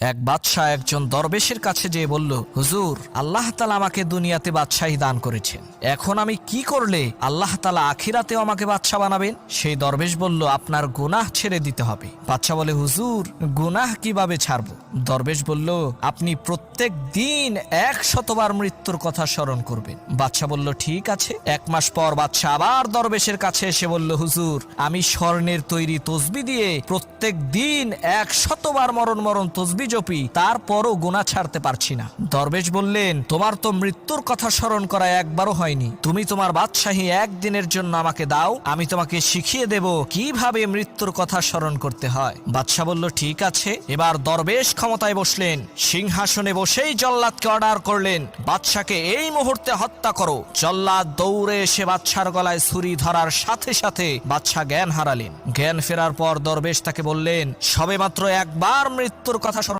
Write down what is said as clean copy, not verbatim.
এক বাদশাহ একজন দরবেশের কাছে যেয়ে বলল, হুজুর, আল্লাহ তাআলা আমাকে দুনিয়াতে বাদশাহী দান করেছেন, এখন আমি কি করলে আল্লাহ তাআলা আখিরাতেও আমাকে বাদশাহ বানাবেন? সেই দরবেশ বলল, আপনার গুনাহ ছেড়ে দিতে হবে। বাদশাহ বলে, হুজুর, গুনাহ কিভাবে ছাড়বো? দরবেশ বলল, আপনি প্রত্যেক দিন 100 বার মৃত্যুর কথা স্মরণ করবেন। বাদশাহ বলল, ঠিক আছে। 1 মাস পর বাদশাহ আবার দরবেশের কাছে এসে বলল, হুজুর, আমি স্বর্ণের তৈরি তসবি দিয়ে প্রত্যেক দিন 100 বার মরণ মরণ তসবি জপি, তারপরও গুনাহ ছাড়তে পারছি না। দরবেশ বললেন, তোমার তো মৃত্যুর কথা স্মরণ করা একবারও হয়নি, তুমি তোমার বাদশাহী একদিনের জন্য আমাকে দাও, আমি তোমাকে শিখিয়ে দেব কিভাবে মৃত্যুর কথা স্মরণ করতে হয়। বাদশাহ বলল, ঠিক আছে। এবার দরবেশ ক্ষমতায় বসলেন, সিংহাসনে বসেই জল্লাদকে অর্ডার করলেন, বাদশাকে এই মুহূর্তে হত্যা করো। জল্লাদ দৌড়ে এসে বাদশার গলায় ছুরি ধরার সাথে সাথে বাদশা জ্ঞান হারালেন। জ্ঞান ফেরার পর দরবেশ তাকে বললেন, সবেমাত্র একবার মৃত্যুর কথা